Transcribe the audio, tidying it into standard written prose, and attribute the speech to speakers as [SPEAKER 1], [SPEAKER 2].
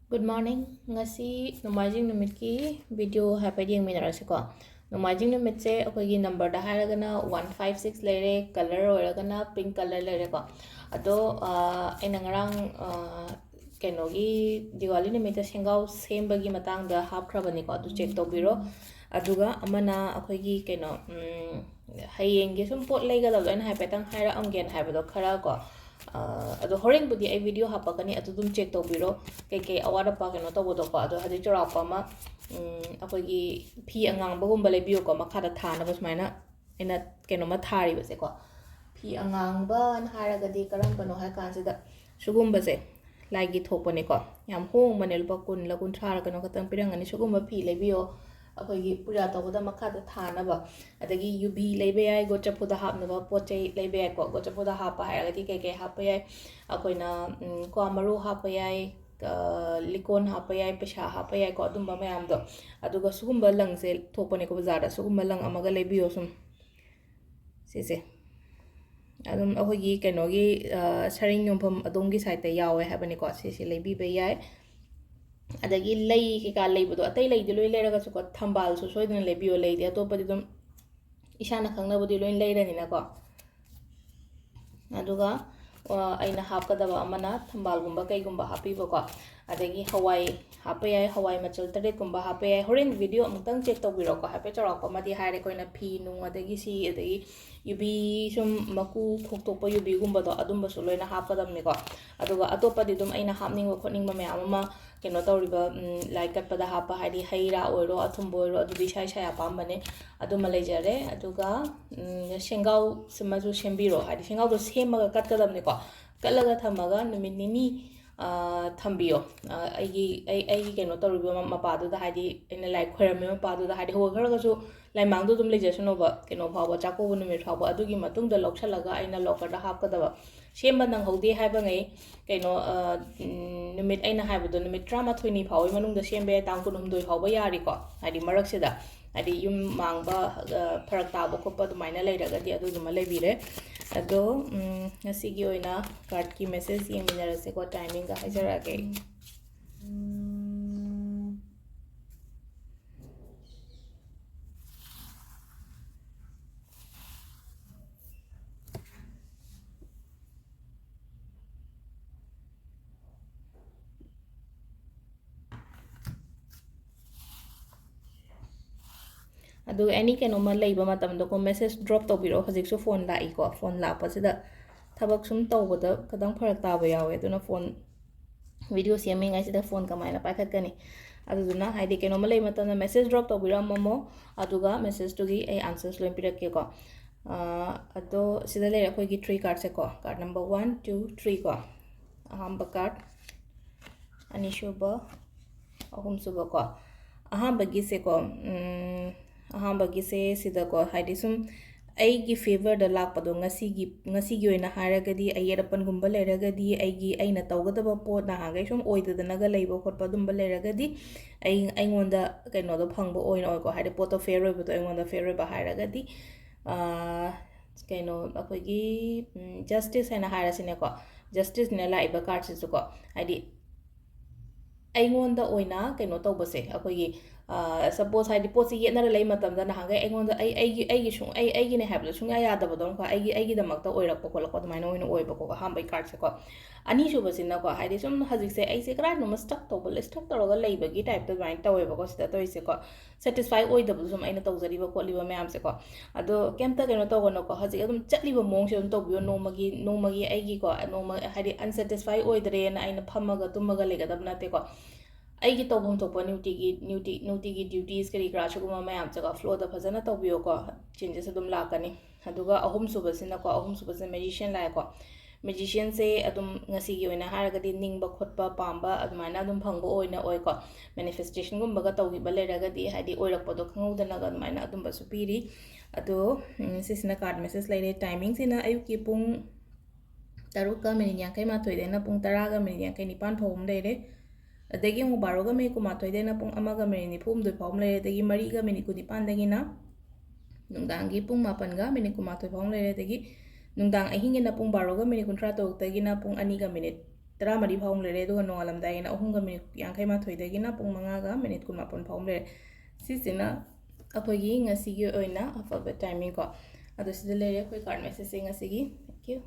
[SPEAKER 1] Good morning. Ngasi Nomajing Numitki video happening minarasiko. Nomajing Numitse okay number da haragana 156 lere color oragana pink color lere ko. Ado enangrang kenogi Diwali nimita sengau same bagi matang da hapkrabani ko adu check to biro. Aduga amana akogi keno hayenge sum pot lega da en hapetang hara amgen habado khara ko. ꯑꯗꯣ ꯍꯣꯔꯦꯟꯕꯨꯗꯤ ꯑꯩ video ꯍꯥꯞꯄꯛꯀꯅꯤ ꯑꯗꯨ ꯑꯗꯨꯝ check ꯇꯧꯕꯤꯔꯣ ꯀꯩꯀꯩ ꯑꯋꯥꯠ ꯑꯄꯥ ꯀꯩꯅꯣ ꯇꯧꯕꯗꯣꯀꯣ ꯑꯗꯣ ꯍꯧꯖꯤꯛ ꯆꯥꯎꯔꯥꯛꯄ ꯑꯃ ꯑꯩꯈꯣꯏꯒꯤ ꯐꯤ ꯑꯉꯥꯡꯕꯒꯨꯝꯕ ꯂꯩꯕꯤꯌꯨꯀꯣ ꯃꯈꯥꯗ ꯊꯥꯅꯕ ꯁꯨꯃꯥꯏꯅ ꯑꯩꯅ ꯀꯩꯅꯣꯝꯃ ꯊꯥꯔꯤꯕꯁꯦꯀꯣ ꯐꯤ ꯑꯉꯥꯡꯕꯅ ꯍꯥꯏꯔꯒꯗꯤ ꯀꯔꯝꯕꯅꯣ ꯍꯥꯏ ꯀꯥꯟꯁꯤꯗ ꯁꯤꯒꯨꯝꯕꯁꯦ ꯂꯥꯏꯒꯤ ꯊꯣꯛꯄꯅꯦꯀꯣ ꯌꯥꯝ ꯍꯣꯡꯕꯅꯦ ꯂꯨꯄꯥ 10ꯂ 30ꯔ ꯀꯩꯅꯣ ꯈꯛꯇꯪ ꯄꯤꯔꯝꯒꯅꯤ ꯁꯤꯒꯨꯝꯕ ꯐꯤ ꯂꯩꯕꯤꯌꯣ ꯑꯩꯈꯣꯏꯒꯤ ꯄꯨꯖꯥ ꯇꯧꯕꯗ ꯃꯈꯥꯗ ꯊꯥꯅꯕ ꯑꯗꯒꯤ ꯌꯨꯕꯤ ꯂꯩꯕ ꯌꯥꯏ ꯒꯣꯆꯐꯨꯗ ꯍꯥꯞꯅꯕ ꯄꯣꯠ ꯆꯩ ꯂꯩꯕ ꯌꯥꯏꯀꯣ ꯒꯣꯆꯐꯨꯗ ꯍꯥꯞꯄ ꯍꯥꯏꯔꯒꯗꯤ ꯀꯩꯀꯩ ꯍꯥꯞꯄ ꯌꯥꯏ ꯑꯩꯈꯣꯏꯅ ꯀ꯭ꯋꯥ ꯃꯔꯨ ꯍꯥꯞꯄ ꯌꯥꯏ ꯂꯤꯀꯣꯟ ꯍꯥꯞꯄ ꯌꯥꯏ ꯄꯩꯁꯥ ꯍꯥꯞꯄ ꯌꯥꯏꯀꯣ ꯑꯗꯨꯝꯕ ꯃꯌꯥꯝꯗꯣ ꯑꯗꯨꯒ ꯁꯤꯒꯨꯝꯕ ꯂꯪꯁꯦ ꯊꯣꯛꯄꯅꯦꯀꯣ ꯕꯖꯥꯔꯗ ꯁꯤꯒꯨꯝꯕ ꯂꯪ ꯑꯃꯒ ꯂꯩꯕꯤꯌꯣ ꯁꯨꯝ ꯁꯤꯁꯦ ꯑꯗꯨꯝ ꯑꯩꯈꯣꯏꯒꯤ ꯀꯩꯅꯣꯒꯤ ꯁꯔꯤꯡ ꯌꯣꯟꯐꯝ ꯑꯗꯣꯝꯒꯤ ꯁꯥꯏꯠꯇ ꯌꯥꯎꯋꯦ ꯍꯥꯏꯕꯅꯤꯀꯣ ꯁꯤꯁꯦ ꯂꯩꯕꯤꯕ ꯌꯥꯏ ꯑꯗꯒꯤ ꯂꯩ ꯀꯩꯀꯥ ꯂꯩꯕꯗꯣ ꯑꯇꯩ ꯂꯩꯗꯤ ꯂꯣꯏ ꯂꯩꯔꯒꯁꯨꯀꯣ ꯊꯝꯕꯥꯜꯁꯨ ꯁꯣꯏꯗꯅ ꯂꯩꯕꯤꯌꯣ ꯂꯩꯗꯤ ꯑꯇꯣꯞꯄꯗꯤ ꯑꯗꯨꯝ ꯏꯁꯥꯅ ꯈꯪꯅꯕꯗꯤ ꯂꯣꯏ ꯂꯩꯔꯅꯤꯅꯀꯣ ꯑꯗꯨꯒ ꯑꯩꯅ ꯍꯥꯞꯀꯗꯕ ꯑꯃꯅ ꯊꯝꯕꯥꯜꯒꯨꯝꯕ ꯀꯩꯒꯨꯝꯕ ꯍꯥꯞꯄꯤꯕꯀꯣ ꯑꯗꯒꯤ ꯍꯋꯥꯏ ꯍꯥꯞꯄ ꯌꯥꯏ ꯍꯋꯥꯏ ꯃꯆꯜ 8ꯒꯨꯝꯕ ꯍꯥꯞꯄ ꯌꯥꯏ ꯍꯣꯔꯦꯟ ꯚꯤꯗꯤꯑꯣ ꯑꯃꯨꯛꯇꯪ ꯆꯦꯛ ꯇꯧꯕꯤꯔꯣꯀꯣ ꯍꯥꯏꯐꯦꯠ ꯆꯥꯎꯔꯥꯛꯄ ꯑꯃꯗꯤ ꯍꯥꯏꯔꯦ ꯑꯩꯈꯣꯏꯅ ꯐꯤ ꯅꯨꯡ ꯑꯗꯒꯤ ꯁꯤ ꯑꯗꯒꯤ ꯌꯨꯕꯤ ꯁꯨꯝ ꯃꯀꯨ ꯈꯣꯛꯇꯣꯛꯄ ꯌꯨꯕꯤꯒꯨꯝꯕꯗꯣ ꯑꯗꯨꯝꯕꯁꯨ ꯂꯣꯏꯅ ꯍꯥꯞꯀꯗꯕꯅꯤꯀꯣ ꯑꯗꯨꯒ ꯑꯇꯣꯞꯄꯗꯤ ꯑꯗꯨꯝ ꯑꯩꯅ ꯍꯥꯞꯅꯤꯡꯕ ꯈꯣꯠꯅꯤꯡꯕ ꯃꯌꯥꯝ ꯑꯃ ꯀꯩꯅꯣ ꯇꯧꯔꯤꯕ ꯂꯥꯏ ꯀꯠꯄꯗ ꯍꯥꯞꯄ ꯍꯥꯏꯗꯤ ꯍꯩ ꯔꯥ ꯑꯣꯏꯔꯣ ꯑꯊꯨꯝꯕ ꯑꯣꯏꯔꯣ ꯑꯗꯨꯗꯤ ꯏꯁꯥ ꯏꯁꯥ ꯑꯄꯥꯝꯕꯅꯦ ꯑꯗꯨꯃ ꯂꯩꯖꯔꯦ ꯑꯗꯨꯒ ꯁꯦꯡꯒꯥꯎꯁꯤꯃꯁꯨ ꯁꯦꯝꯕꯤꯔꯣ ꯍꯥꯏꯗꯤ ꯁꯦꯡꯒꯥꯎꯗꯣ ꯁꯦꯝꯃꯒ ꯀꯠꯀꯗꯕꯅꯤꯀꯣ ꯀꯠꯂꯒ ꯊꯝꯃꯒ ꯅꯨꯃꯤꯠ ꯅꯤꯅꯤ ꯊꯝꯕꯤꯌꯣ ꯑꯩꯒꯤ ꯀꯩꯅꯣ ꯇꯧꯔꯤꯕ ꯃꯄꯥꯗꯨꯗ ꯍꯥꯏꯗꯤ ꯑꯩꯅ ꯂꯥꯏ ꯈꯣꯏꯔꯝꯃꯤꯕ ꯃꯄꯥꯗꯨꯗ ꯍꯥꯏꯗꯤ ꯍꯧꯈ꯭ꯔꯒꯁꯨ ꯂꯥꯏꯃꯥꯡꯗꯣ ꯑꯗꯨꯝ ꯂꯩꯖꯁꯅꯣꯕ ꯀꯩꯅꯣ ꯐꯥꯎꯕ ꯆꯥꯛꯀꯧꯕ ꯅꯨꯃꯤꯠ ꯐꯥꯎꯕ ꯑꯗꯨꯒꯤ ꯃꯇꯨꯡꯗ ꯂꯧꯁꯜꯂꯒ ꯑꯩꯅ ꯂꯣꯀꯔꯗ ꯍꯥꯞꯀꯗꯕ ꯁꯦꯝꯕ ꯅꯪꯍꯧꯗꯦ ꯍꯥꯏꯕꯉꯩ ꯀꯩꯅꯣ ꯅꯨꯃꯤꯠ ꯑꯩꯅ ꯍꯥꯏꯕꯗꯣ ꯅꯨꯃꯤꯠ 12ꯅꯤ ꯐꯥꯎꯕꯒꯤ ꯃꯅꯨꯡꯗ ꯁꯦꯝꯕ ꯌꯥꯏ ꯇꯥꯡ 12 ꯐꯥꯎꯕ ꯌꯥꯔꯤꯀꯣ ꯍꯥꯏꯗꯤ ꯃꯔꯛꯁꯤꯗ ꯍꯥꯏꯗꯤ ꯌꯨꯝ ꯃꯥꯡꯕ ꯐꯔꯛ ꯇꯥꯕ ꯈꯣꯠꯄ ꯑꯗꯨꯃꯥꯏꯅ ꯂꯩꯔꯒꯗꯤ ꯑꯗꯨꯗꯨꯃ ꯂꯩꯕꯤꯔꯦ ꯑꯗꯣ ꯉꯁꯤꯒꯤ ꯑꯣꯏꯅ ꯀꯥꯔꯠꯀꯤ ꯃꯦꯁꯦꯖ ꯌꯦꯡꯃꯤꯟꯅꯔꯁꯦꯀꯣ ꯇꯥꯏꯃꯤꯡꯒ ꯍꯥꯏꯖꯔꯛꯑꯒꯦ ꯑꯗꯨꯒ ꯑꯦꯅꯤ ꯀꯩꯅꯣꯝꯃ ꯂꯩꯕ ꯃꯇꯝꯗꯀꯣ ꯃꯦꯁꯦꯖ ꯗ꯭ꯔꯣꯞ ꯇꯧꯕꯤꯔꯛꯑꯣ ꯍꯧꯖꯤꯛꯁꯨ ꯐꯣꯟ ꯂꯥꯛꯏꯀꯣ ꯐꯣꯟ ꯂꯥꯛꯄꯁꯤꯗ ꯊꯕꯛ ꯁꯨꯝ ꯇꯧꯕꯗ ꯈꯤꯇꯪ ꯐꯔꯛ ꯇꯥꯕ ꯌꯥꯎꯋꯦ ꯑꯗꯨꯅ ꯐꯣꯟ ꯚꯤꯗꯤꯑꯣ ꯁꯦꯝꯃꯤꯉꯩꯁꯤꯗ ꯐꯣꯟ ꯀꯃꯥꯏꯅ ꯄꯥꯏꯈꯠꯀꯅꯤ ꯑꯗꯨꯗꯨꯅ ꯍꯥꯏꯗꯤ ꯀꯩꯅꯣꯝꯃ ꯂꯩꯕ ꯃꯇꯝꯗ ꯃꯦꯁꯦꯖ ꯗ꯭ꯔꯣꯞ ꯇꯧꯕꯤꯔꯝꯃꯣ ꯑꯗꯨꯒ ꯃꯦꯁꯦꯖꯇꯨꯒꯤ ꯑꯩ ꯑꯟꯁꯔꯁ ꯂꯣꯏ ꯄꯤꯔꯛꯀꯦꯀꯣ ꯑꯗꯣ ꯁꯤꯗ ꯂꯩꯔꯦ ꯑꯩꯈꯣꯏꯒꯤ 3 ꯀꯥꯔꯠꯁꯦꯀꯣ ꯀꯥꯔꯠ ꯅꯝꯕꯔ 1 2 3 ꯀꯣ ꯑꯍꯥꯟꯕ ꯀꯥꯔꯠ ꯑꯅꯤꯁꯨꯕ ꯑꯍꯨꯝꯁꯨꯕꯀꯣ ꯑꯍꯥꯟꯕꯒꯤꯁꯦꯀꯣ ꯑꯍꯥꯟꯕꯒꯤꯁꯦ ꯁꯤꯗꯀꯣ ꯍꯥꯏꯗꯤ ꯁꯨꯝ ꯑꯩꯒꯤ ꯐꯦꯚꯔꯗ ꯂꯥꯛꯄꯗꯣ ꯉꯁꯤꯒꯤ ꯑꯣꯏꯅ ꯍꯥꯏꯔꯒꯗꯤ ꯑꯌꯦꯠ ꯑꯄꯟꯒꯨꯝꯕ ꯂꯩꯔꯒꯗꯤ ꯑꯩꯅ ꯇꯧꯒꯗꯕ ꯄꯣꯠ ꯅꯍꯥꯟꯈꯩ ꯁꯨꯝ ꯑꯣꯏꯗꯗꯅꯒ ꯂꯩꯕ ꯈꯣꯠꯄ ꯑꯗꯨꯝꯕ ꯂꯩꯔꯒꯗꯤ ꯑꯩꯉꯣꯟꯗ ꯀꯩꯅꯣꯗꯣ ꯐꯪꯕ ꯑꯣꯏꯀꯣ ꯍꯥꯏꯗꯤ ꯄꯣꯠꯇꯣ ꯐꯦꯌꯔ ꯑꯣꯏꯕꯗꯣ ꯑꯩꯉꯣꯟꯗ ꯐꯦꯌꯔ ꯑꯣꯏꯕ ꯍꯥꯏꯔꯒꯗꯤ ꯀꯩꯅꯣ ꯑꯩꯈꯣꯏꯒꯤ ꯖꯁꯇꯤꯁ ꯍꯥꯏꯅ ꯍꯥꯏꯔꯁꯤꯅꯦꯀꯣ ꯖꯁꯇꯤꯁꯅ ꯂꯥꯛꯏꯕ ꯀꯥꯔꯠꯁꯤꯁꯨꯀꯣ ꯍꯥꯏꯗꯤ ꯑꯩꯉꯣꯟꯗ ꯑꯣꯏꯅ ꯀꯩꯅꯣ ꯇꯧꯕꯁꯦ ꯑꯩꯈꯣꯏꯒꯤ ꯁꯄꯣꯁ ꯍꯥꯏꯗꯤ ꯄꯣꯠꯁꯤ ꯌꯦꯠꯅꯔ ꯂꯩ ꯃꯇꯝꯗ ꯅꯍꯥꯟꯈꯩ ꯑꯩꯉꯣꯟꯗ ꯑꯩꯒꯤꯅꯦ ꯍꯥꯏꯕꯗꯣ ꯁꯨꯡꯌꯥ ꯌꯥꯗꯕꯗꯣ ꯑꯩꯒꯤꯗꯃꯛꯇ ꯑꯣꯏꯔꯛꯄ ꯈꯣꯠꯂꯛꯄ ꯑꯗꯨꯃꯥꯏꯅ ꯑꯣꯏꯅ ꯑꯣꯏꯕꯀꯣ ꯑꯍꯥꯟꯕꯒꯤ ꯀꯥꯔꯠꯁꯦꯀꯣ ꯑꯅꯤꯁꯨꯕꯁꯤꯅꯀꯣ ꯍꯥꯏꯗꯤ ꯁꯨꯝ ꯍꯧꯖꯤꯛꯁꯦ ꯑꯩꯁꯦ ꯀꯗꯥꯏꯅꯣꯃ ꯁ꯭ꯇꯛ ꯇꯧꯔꯒ ꯂꯩꯕꯒꯤ ꯇꯥꯏꯞꯇ ꯑꯗꯨꯃꯥꯏꯅ ꯇꯧꯋꯦꯕꯀꯣ ꯁꯤꯗ ꯇꯧꯔꯤꯁꯦꯀꯣ ꯁꯦꯇꯤꯁꯐꯥꯏ ꯑꯣꯏꯗꯕꯗꯣ ꯁꯨꯝ ꯑꯩꯅ ꯇꯧꯖꯔꯤꯕ ꯈꯣꯠꯂꯤꯕ ꯃꯌꯥꯝꯁꯦꯀꯣ ꯑꯗꯣ ꯀꯩꯝꯇ ꯀꯩꯅꯣ ꯇꯧꯒꯅꯣꯀꯣ ꯍꯧꯖꯤꯛ ꯑꯗꯨꯝ ꯆꯠꯂꯤꯕ ꯃꯑꯣꯡꯁꯦ ꯑꯗꯨꯝ ꯇꯧꯕꯤꯌꯣ ꯅꯣꯡꯃꯒꯤ ꯑꯩꯒꯤꯀꯣ ꯍꯥꯏꯗꯤ ꯑꯟꯁꯦꯇꯤꯁꯐꯥꯏ ꯑꯣꯏꯗ꯭ꯔꯦꯅ ꯑꯩꯅ ꯐꯝꯃꯒ ꯇꯨꯝꯃꯒ ꯂꯩꯒꯗꯕ ꯅꯠꯇꯦꯀꯣ ꯑꯩꯒꯤ ꯇꯧꯐꯝ ꯊꯣꯛꯄ ꯅꯨꯡꯇꯤꯒꯤ ꯗ꯭ꯌꯨꯇꯤꯁ ꯀꯔꯤ ꯀꯔꯥ ꯁꯤꯒꯨꯝꯕ ꯃꯌꯥꯝꯁꯦꯀꯣ ꯐ꯭ꯂꯣꯗ ꯐꯖꯅ ꯇꯧꯕꯤꯌꯣꯀꯣ ꯆꯦꯟꯖꯦꯁ ꯑꯗꯨꯝ ꯂꯥꯛꯀꯅꯤ ꯑꯗꯨꯒ ꯑꯍꯨꯝꯁꯨꯕꯁꯤꯅꯀꯣ ꯑꯍꯨꯝꯁꯨꯕꯁꯤꯅ ꯃꯦꯖꯤꯁꯤꯌꯟ ꯂꯥꯛꯑꯦꯀꯣ ꯃꯦꯖꯤꯁꯤꯌꯟꯁꯦ ꯑꯗꯨꯝ ꯉꯁꯤꯒꯤ ꯑꯣꯏꯅ ꯍꯥꯏꯔꯒꯗꯤ ꯅꯤꯡꯕ ꯈꯣꯠꯄ ꯄꯥꯝꯕ ꯑꯗꯨꯃꯥꯏꯅ ꯑꯗꯨꯝ ꯐꯪꯕ ꯑꯣꯏꯀꯣ ꯃꯦꯅꯤꯐꯦꯁꯇꯦꯁꯟꯒꯨꯝꯕꯒ ꯇꯧꯈꯤꯕ ꯂꯩꯔꯒꯗꯤ ꯍꯥꯏꯗꯤ ꯑꯣꯏꯔꯛꯄꯗꯣ ꯈꯪꯍꯧꯗꯅꯒ ꯑꯗꯨꯃꯥꯏꯅ ꯑꯗꯨꯝꯕꯁꯨ ꯄꯤꯔꯤ ꯑꯗꯣ ꯁꯤꯁꯤꯅ ꯀꯥꯔꯠ ꯃꯦꯁꯦꯖ ꯂꯩꯔꯦ ꯇꯥꯏꯃꯤꯡꯁꯤꯅ ꯑꯌꯨꯛꯀꯤ ꯄꯨꯡ 7:52 ꯄꯨꯡ 10:59 ꯐꯥꯎꯕ ꯂꯩꯔꯦ ꯑꯗꯒꯤ ꯑꯃꯨꯛ 12:19 ꯄꯨꯡ 1:49 ꯐꯥꯎꯕ ꯂꯩꯔꯦ ꯑꯗꯒꯤ 4:19 ꯅꯨꯡꯗꯥꯡꯒꯤ ꯄꯨꯡ 7:19 ꯐꯥꯎꯕ ꯂꯩꯔꯦ ꯑꯗꯒꯤ ꯅꯨꯡꯗꯥꯡ ꯑꯍꯤꯡꯒꯤꯅ ꯄꯨꯡ 12:39 ꯄꯨꯡ 2:00 ꯇꯔꯥꯃꯔꯤ ꯐꯥꯎ ꯂꯩꯔꯦ ꯑꯗꯨꯒ ꯅꯣꯡꯉꯥꯜꯂꯝꯗꯥꯏꯒꯤꯅ 3:51 ꯄꯨꯡ 5ꯒ ꯃꯤꯅꯤꯠ 14 ꯐꯥꯎ ꯂꯩꯔꯦ ꯁꯤꯁꯤꯅ ꯑꯩꯈꯣꯏꯒꯤ ꯉꯁꯤꯒꯤ ꯑꯣꯏꯅ ꯑꯐꯕ ꯇꯥꯏꯃꯤꯡ ꯀꯣ ꯑꯗꯣ ꯁꯤꯗ ꯂꯩꯔꯦ ꯑꯩꯈꯣꯏ ꯀꯥꯔꯠ ꯃꯦꯁꯦꯖꯁꯦ ꯉꯁꯤꯒꯤ ꯊꯦꯡꯛ ꯌꯨ